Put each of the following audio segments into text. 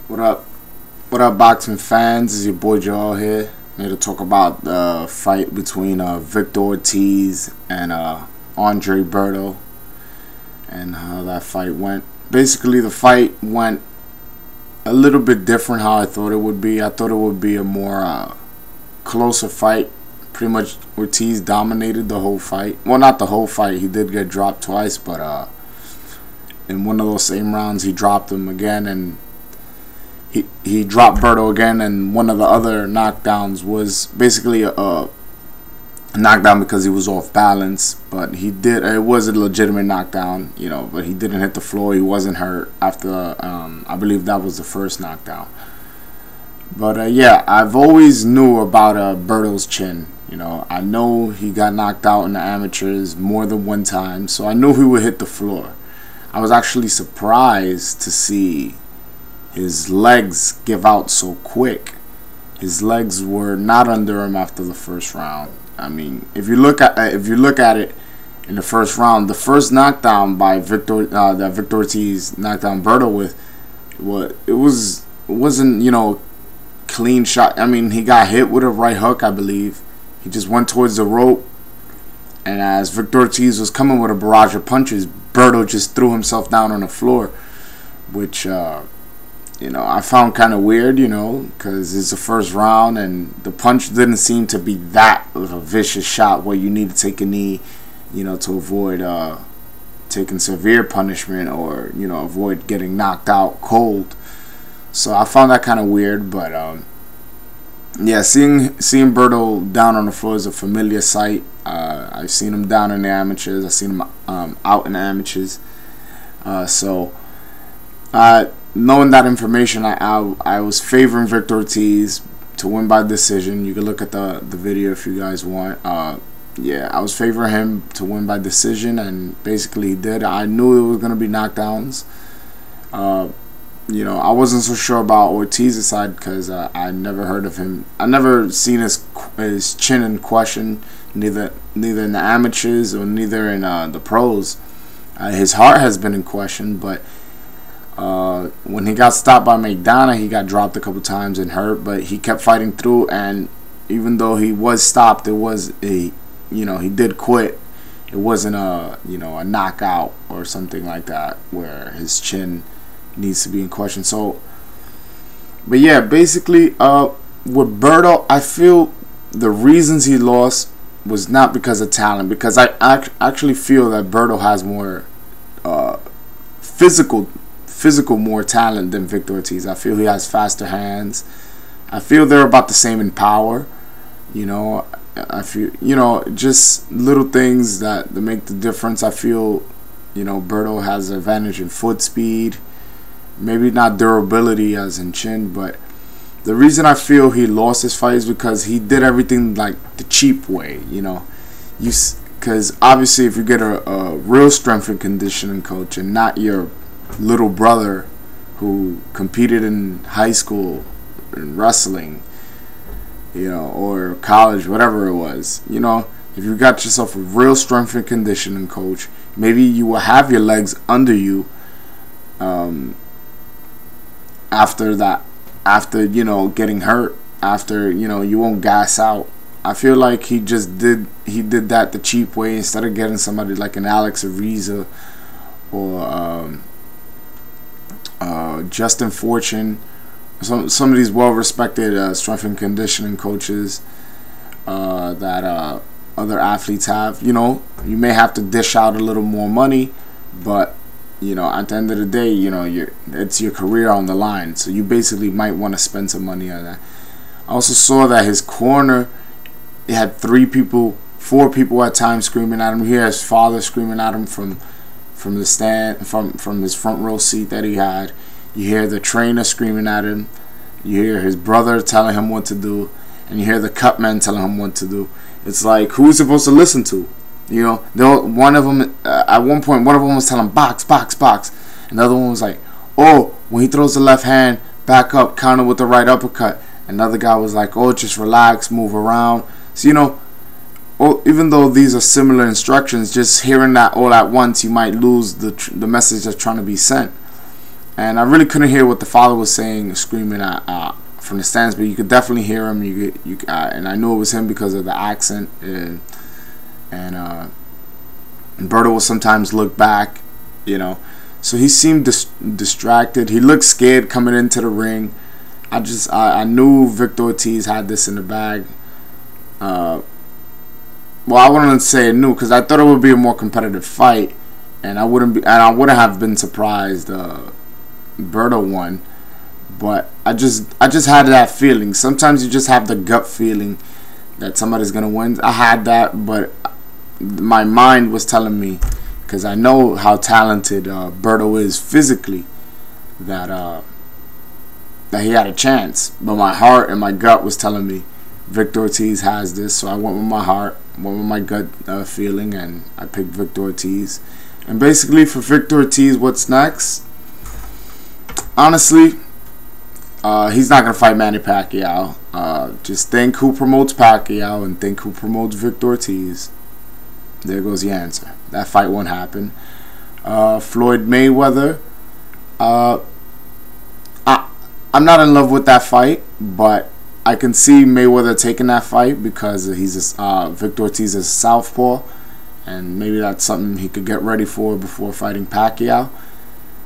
What up? What up, boxing fans? Is your boy Joel here. I'm here to talk about the fight between Victor Ortiz and Andre Berto and how that fight went. Basically, the fight went a little bit different how I thought it would be. I thought it would be a more closer fight. Pretty much Ortiz dominated the whole fight. Well, not the whole fight. He did get dropped twice, but in one of those same rounds, he dropped him again, and he dropped Berto again, and one of the other knockdowns was basically a knockdown because he was off balance. But it was a legitimate knockdown, but he didn't hit the floor. He wasn't hurt after, I believe that was the first knockdown. But yeah, I've always knew about Berto's chin. I know he got knocked out in the amateurs more than one time, so I knew he would hit the floor. I was actually surprised to see his legs give out so quick. His legs were not under him after the first round. I mean, if you look at it in the first round, the first knockdown by Victor Ortiz knocked down Berto with, it wasn't clean shot. I mean, he got hit with a right hook, I believe. He just went towards the rope, and as Victor Ortiz was coming with a barrage of punches, Berto just threw himself down on the floor, which I found kind of weird, because it's the first round and the punch didn't seem to be that of a vicious shot where you need to take a knee, to avoid taking severe punishment or, avoid getting knocked out cold. So I found that kind of weird, but yeah, seeing Berto down on the floor is a familiar sight. I've seen him down in the amateurs. I've seen him out in the amateurs. Knowing that information, I was favoring Victor Ortiz to win by decision. You can look at the video if you guys want. Yeah, I was favoring him to win by decision, and basically he did. I knew it was going to be knockdowns. I wasn't so sure about Ortiz's side because I never heard of him. I never seen his chin in question, neither in the amateurs or neither in the pros. His heart has been in question, but when he got stopped by McDonough, he got dropped a couple times and hurt, but he kept fighting through. And even though he was stopped, it was he did quit. It wasn't a knockout or something like that where his chin needs to be in question. So, but yeah, basically, with Berto, I feel the reasons he lost was not because of talent, because I actually feel that Berto has more physical more talent than Victor Ortiz. I feel he has faster hands. I feel they're about the same in power. I feel just little things that make the difference. I feel Berto has an advantage in foot speed. Maybe not durability as in chin, but the reason I feel he lost his fight is because he did everything like the cheap way, because obviously if you get a real strength and conditioning coach and not your little brother who competed in high school in wrestling, or college, whatever it was, if you got yourself a real strength and conditioning coach, maybe you will have your legs under you after getting hurt, after you won't gas out. I feel like he did that the cheap way instead of getting somebody like an Alex Ariza or Justin Fortune, some of these well-respected strength and conditioning coaches that other athletes have. You may have to dish out a little more money, but at the end of the day, it's your career on the line, so you basically might want to spend some money on that. I also saw that his corner, it had 4 people at times screaming at him. You hear his father screaming at him from the stand, from his front row seat that he had. You hear the trainer screaming at him. You hear his brother telling him what to do, and you hear the cut man telling him what to do. It's like, who's supposed to listen to? One of them at one point, one of them was telling him box, box, box, and the other one was like, oh, when he throws the left hand, back up, counter with the right uppercut. Another guy was like, oh, just relax, move around. So even though these are similar instructions, just hearing that all at once, you might lose the message that's trying to be sent. and I really couldn't hear what the father was saying, screaming at from the stands, but you could definitely hear him. And I knew it was him because of the accent, and Berto will sometimes look back, you know. So he seemed distracted. He looked scared coming into the ring. I knew Victor Ortiz had this in the bag. Well, I wouldn't say I knew, because I thought it would be a more competitive fight, and I wouldn't have been surprised Berto won. But I just had that feeling. Sometimes you just have the gut feeling that somebody's gonna win. I had that, but my mind was telling me, because I know how talented Berto is physically, that he had a chance. But my heart and my gut was telling me Victor Ortiz has this. So I went with my heart, went with my gut feeling, and I picked Victor Ortiz. And basically for Victor Ortiz, what's next? Honestly, he's not going to fight Manny Pacquiao. Just think who promotes Pacquiao and think who promotes Victor Ortiz. There goes the answer. That fight won't happen. Floyd Mayweather. I'm not in love with that fight, but I can see Mayweather taking that fight because Victor Ortiz is southpaw, and maybe that's something he could get ready for before fighting Pacquiao.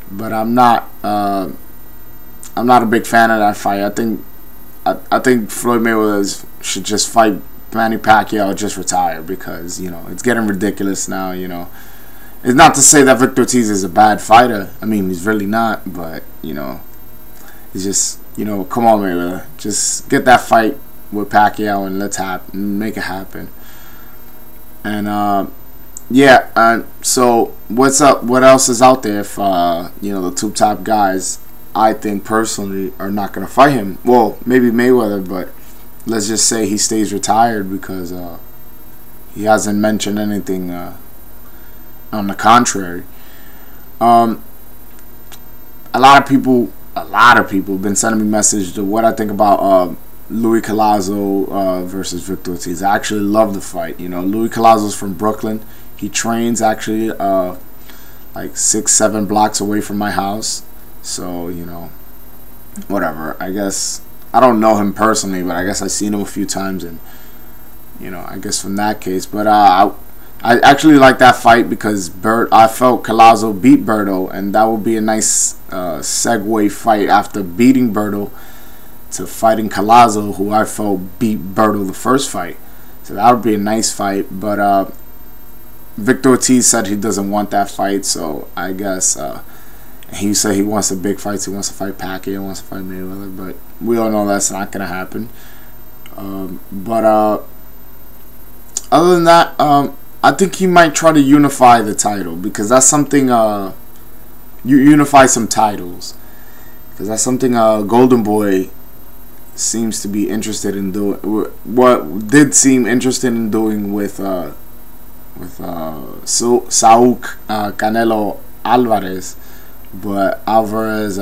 But I'm not a big fan of that fight. I think Floyd Mayweather should just fight Manny Pacquiao or just retire, because it's getting ridiculous now. It's not to say that Victor Ortiz is a bad fighter. I mean, he's really not, but it's just come on, Mayweather, just get that fight with Pacquiao and let's make it happen. And yeah, so what's up? What else is out there? If the two top guys, I think personally, are not going to fight him. Well, maybe Mayweather, but let's just say he stays retired, because he hasn't mentioned anything on the contrary. A lot of people have been sending me messages to what I think about Louis Collazo versus Victor Ortiz. I actually love the fight. Louis Collazo's from Brooklyn. He trains actually like 6-7 blocks away from my house. So, whatever. I guess I don't know him personally, but I guess I've seen him a few times, and I guess from that case. But I actually like that fight because I felt Collazo beat Berto, and that would be a nice segue fight after beating Berto to fighting Collazo, who I felt beat Berto the first fight. So that would be a nice fight. But Victor Ortiz said he doesn't want that fight, so I guess he said he wants the big fights. He wants to fight Pacquiao, wants to fight Mayweather, but we all know that's not going to happen. But other than that, I think he might try to unify the title, because that's something, you unify some titles, because that's something Golden Boy seems to be interested in doing. What did seem interested in doing with Saúl Canelo Alvarez, but Alvarez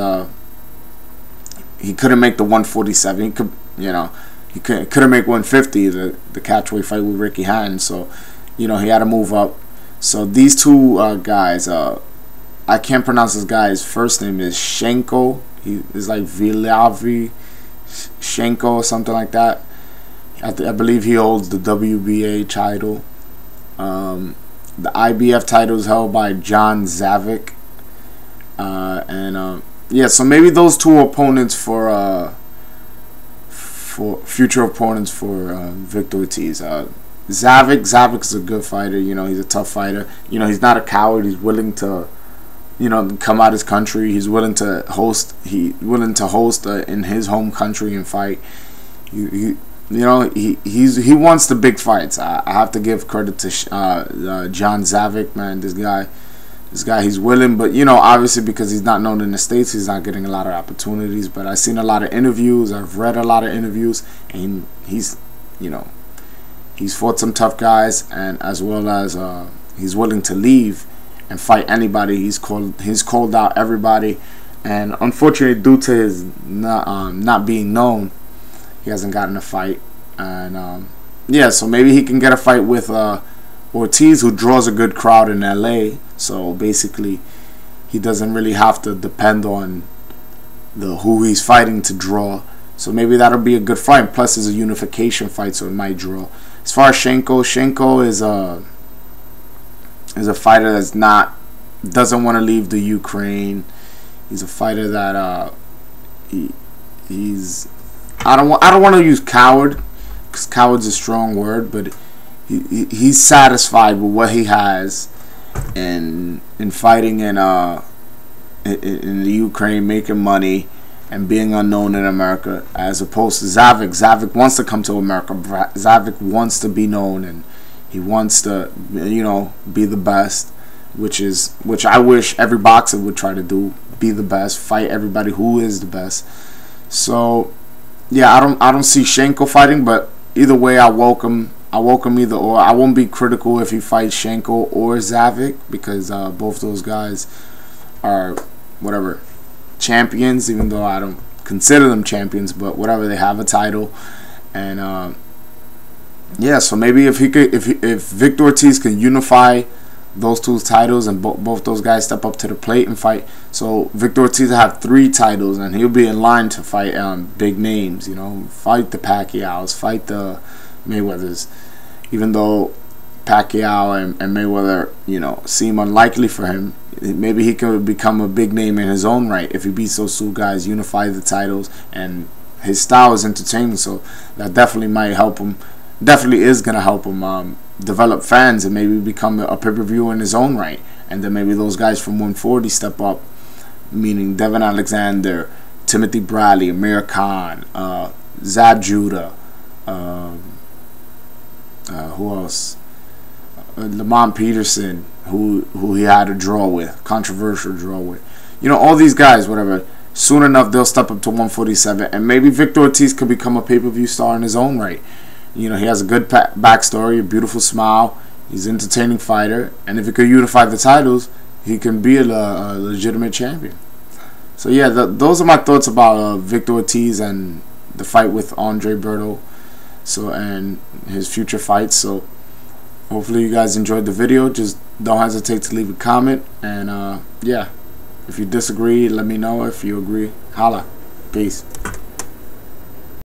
he couldn't make the 147. He could, he couldn't make 150, the catchweight fight with Ricky Hatton. So, he had to move up. So these two guys, I can't pronounce this guy's first name. Is Shenko. He is like Vilavi Shenko or something like that. I believe he holds the WBA title. The IBF title is held by John Zavik. Yeah, so maybe those two opponents for future opponents for Victor Ortiz. Zavik's a good fighter. He's a tough fighter. He's not a coward. He's willing to, come out his country. He's willing to host. He in his home country and fight. He wants the big fights. I have to give credit to John Zavik, man. This guy, he's willing, but obviously because he's not known in the States, he's not getting a lot of opportunities. But I've seen a lot of interviews. I've read a lot of interviews, and he's fought some tough guys, and as well as he's willing to leave and fight anybody. He's called out everybody, and unfortunately, due to his not being known, he hasn't gotten a fight. And yeah, so maybe he can get a fight with Ortiz, who draws a good crowd in LA. So basically, he doesn't really have to depend on who he's fighting to draw. So maybe that'll be a good fight. Plus, it's a unification fight, so it might draw. As far as Shenko is a fighter that's doesn't want to leave the Ukraine. He's a fighter that he's I don't want to use coward, because coward's a strong word, but he's satisfied with what he has in fighting in the Ukraine, making money and being unknown in America, as opposed to Zavik. Zavik wants to come to America. Zavik wants to be known, and he wants to, be the best, which I wish every boxer would try to do. Be the best, fight everybody who is the best. So yeah, I don't see Shenko fighting, but either way, I welcome either or. I won't be critical if he fights Shenko or Zavik, because both those guys are champions, even though I don't consider them champions, but whatever, they have a title. And yeah, so maybe if Victor Ortiz can unify those two titles, and both those guys step up to the plate and fight. So Victor Ortiz will have 3 titles, and he'll be in line to fight big names. Fight the Pacquiaos, fight the Mayweathers. Even though Pacquiao and Mayweather, seem unlikely for him, maybe he could become a big name in his own right if he beats those 2 guys, unify the titles, and his style is entertaining. So that definitely might help him. Definitely is gonna help him develop fans and maybe become a pay-per-view in his own right. And then maybe those guys from 140 step up, meaning Devin Alexander, Timothy Bradley, Amir Khan, Zab Judah, who else? Lamont Peterson, who he had a draw with, controversial draw with. All these guys, whatever. Soon enough, they'll step up to 147, and maybe Victor Ortiz could become a pay-per-view star in his own right. He has a good backstory, a beautiful smile. He's an entertaining fighter, and if he could unify the titles, he can be a legitimate champion. So yeah, those are my thoughts about Victor Ortiz and the fight with Andre Berto, and his future fights. So hopefully you guys enjoyed the video. Just don't hesitate to leave a comment, and yeah, if you disagree, let me know. If you agree, holla. Peace.